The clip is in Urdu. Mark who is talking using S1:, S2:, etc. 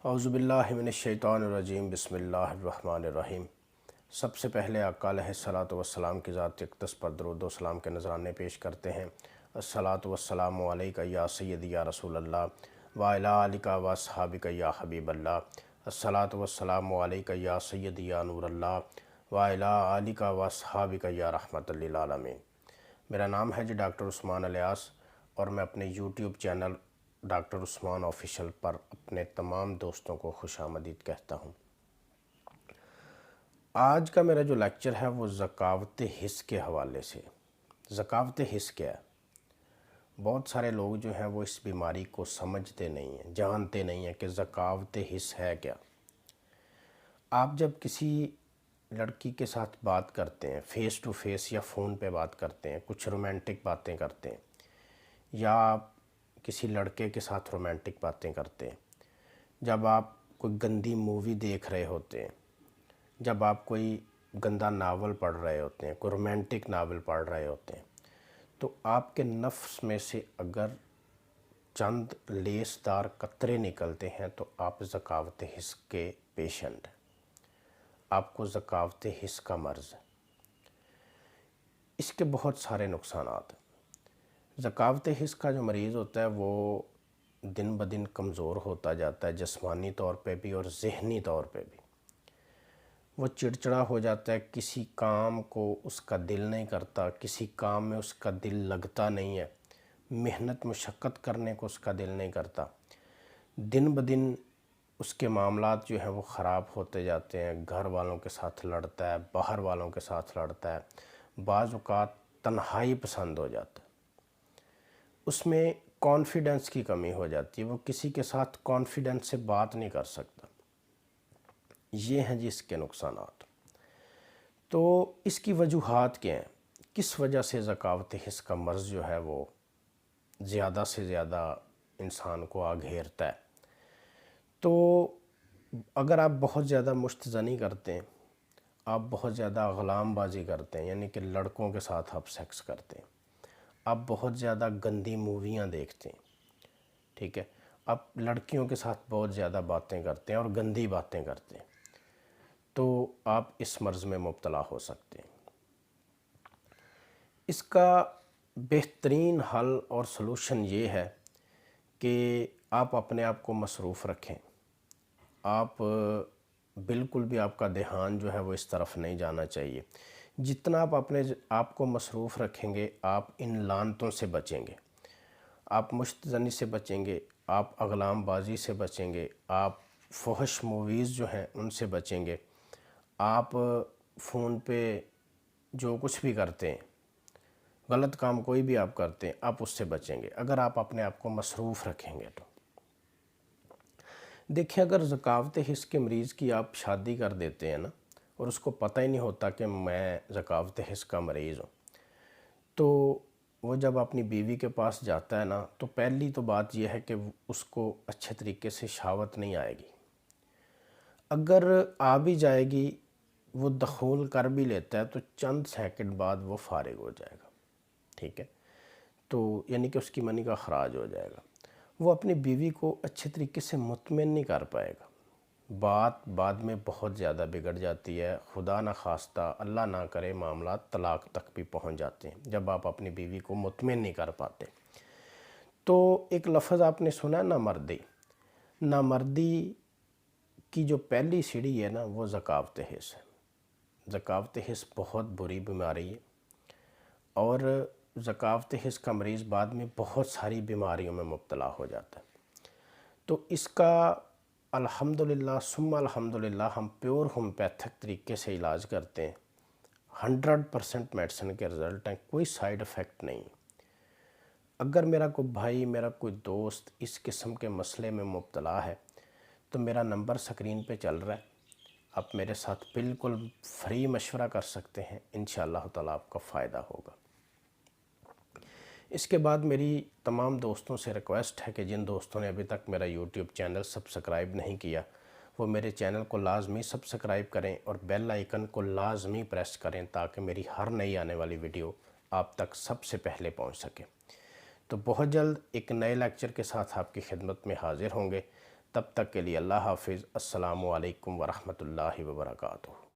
S1: اعوذ باللہ من الشیطان الرجیم بسم اللہ الرحمن الرحیم۔ سب سے پہلے آقا علیہ الصلوۃ والسلام کی ذات اقدس پر درود و سلام کے نذرانے پیش کرتے ہیں۔ الصلاۃ والسلام علیک یا سیدی یا رسول اللہ وعلی آلک و اصحابک یا حبیب اللہ۔ الصلاۃ والسلام علیک یا سیدی یا نور اللہ وعلی آلک و اصحابک یا رحمت للعالمین۔ میرا نام ہے ڈاکٹر عثمان الیاس اور میں اپنے یوٹیوب چینل ڈاکٹر عثمان آفیشل پر اپنے تمام دوستوں کو خوش آمدید کہتا ہوں۔ آج کا میرا جو لیکچر ہے وہ ذکاوت حس کے حوالے سے۔ ذکاوت حس کیا ہے؟ بہت سارے لوگ جو ہیں وہ اس بیماری کو سمجھتے نہیں ہیں، جانتے نہیں ہیں کہ ذکاوت حس ہے کیا۔ آپ جب کسی لڑکی کے ساتھ بات کرتے ہیں، فیس ٹو فیس یا فون پہ بات کرتے ہیں، کچھ رومانٹک باتیں کرتے ہیں، یا آپ کسی لڑکے کے ساتھ رومانٹک باتیں کرتے ہیں، جب آپ کوئی گندی مووی دیکھ رہے ہوتے ہیں، جب آپ کوئی گندا ناول پڑھ رہے ہوتے ہیں، کوئی رومانٹک ناول پڑھ رہے ہوتے ہیں، تو آپ کے نفس میں سے اگر چند لیسدار قطرے نکلتے ہیں تو آپ ذکاوت حس کے پیشنٹ ہیں، آپ کو ذکاوت حس کا مرض ہے۔ اس کے بہت سارے نقصانات ہیں۔ ذکاوت حس کا جو مریض ہوتا ہے وہ دن بدن کمزور ہوتا جاتا ہے، جسمانی طور پہ بھی اور ذہنی طور پہ بھی۔ وہ چڑچڑا ہو جاتا ہے، کسی کام کو اس کا دل نہیں کرتا، کسی کام میں اس کا دل لگتا نہیں ہے، محنت مشقت کرنے کو اس کا دل نہیں کرتا۔ دن بدن اس کے معاملات جو ہیں وہ خراب ہوتے جاتے ہیں، گھر والوں کے ساتھ لڑتا ہے، باہر والوں کے ساتھ لڑتا ہے، بعض اوقات تنہائی پسند ہو جاتا ہے، اس میں کانفیڈنس کی کمی ہو جاتی ہے، وہ کسی کے ساتھ کانفیڈنس سے بات نہیں کر سکتا۔ یہ ہیں جی اس کے نقصانات۔ تو اس کی وجوہات کیا ہیں؟ کس وجہ سے ذکاوت حس کا مرض جو ہے وہ زیادہ سے زیادہ انسان کو گھیرتا ہے؟ تو اگر آپ بہت زیادہ مشت زنی کرتے ہیں، آپ بہت زیادہ غلام بازی کرتے ہیں، یعنی کہ لڑکوں کے ساتھ آپ سیکس کرتے ہیں، آپ بہت زیادہ گندی موویاں دیکھتے ہیں، ٹھیک ہے، آپ لڑکیوں کے ساتھ بہت زیادہ باتیں کرتے ہیں اور گندی باتیں کرتے ہیں، تو آپ اس مرض میں مبتلا ہو سکتے ہیں۔ اس کا بہترین حل اور سلوشن یہ ہے کہ آپ اپنے آپ کو مصروف رکھیں۔ آپ بالکل بھی آپ کا دھیان جو ہے وہ اس طرف نہیں جانا چاہیے۔ جتنا آپ اپنے آپ کو مصروف رکھیں گے، آپ ان لعنتوں سے بچیں گے، آپ مشت زنی سے بچیں گے، آپ اغلام بازی سے بچیں گے، آپ فحش موویز جو ہیں ان سے بچیں گے، آپ فون پہ جو کچھ بھی کرتے ہیں، غلط کام کوئی بھی آپ کرتے ہیں، آپ اس سے بچیں گے اگر آپ اپنے آپ کو مصروف رکھیں گے۔ تو دیکھیں، اگر ذکاوت حس کے مریض کی آپ شادی کر دیتے ہیں نا، اور اس کو پتہ ہی نہیں ہوتا کہ میں ذکاوت حس کا مریض ہوں، تو وہ جب اپنی بیوی کے پاس جاتا ہے نا، تو پہلی تو بات یہ ہے کہ اس کو اچھے طریقے سے شہوت نہیں آئے گی۔ اگر آ بھی جائے گی، وہ دخول کر بھی لیتا ہے تو چند سیکنڈ بعد وہ فارغ ہو جائے گا، ٹھیک ہے، تو یعنی کہ اس کی منی کا خراج ہو جائے گا۔ وہ اپنی بیوی کو اچھے طریقے سے مطمئن نہیں کر پائے گا، بات بعد میں بہت زیادہ بگڑ جاتی ہے، خدا نہ خواستہ، اللہ نہ کرے، معاملات طلاق تک بھی پہنچ جاتے ہیں جب آپ اپنی بیوی کو مطمئن نہیں کر پاتے۔ تو ایک لفظ آپ نے سنا ہے، نامردی۔ نامردی کی جو پہلی سیڑھی ہے نا وہ ذکاوت حس ہے۔ ذکاوت حس بہت بری بیماری ہے، اور ذکاوت حس کا مریض بعد میں بہت ساری بیماریوں میں مبتلا ہو جاتا ہے۔ تو اس کا الحمدللہ ثم الحمدللہ ہم پیور ہومیوپیتھک طریقے سے علاج کرتے ہیں، 100% میڈیسن کے رزلٹ ہیں، کوئی سائیڈ افیکٹ نہیں۔ اگر میرا کوئی بھائی، میرا کوئی دوست اس قسم کے مسئلے میں مبتلا ہے تو میرا نمبر سکرین پہ چل رہا ہے، آپ میرے ساتھ بالکل فری مشورہ کر سکتے ہیں، انشاءاللہ تعالیٰ آپ کا فائدہ ہوگا۔ اس کے بعد میری تمام دوستوں سے ریکویسٹ ہے کہ جن دوستوں نے ابھی تک میرا یوٹیوب چینل سبسکرائب نہیں کیا، وہ میرے چینل کو لازمی سبسکرائب کریں اور بیل آئیکن کو لازمی پریس کریں تاکہ میری ہر نئی آنے والی ویڈیو آپ تک سب سے پہلے پہنچ سکے۔ تو بہت جلد ایک نئے لیکچر کے ساتھ آپ کی خدمت میں حاضر ہوں گے۔ تب تک کے لیے اللہ حافظ، السلام علیکم ورحمۃ اللہ وبرکاتہ۔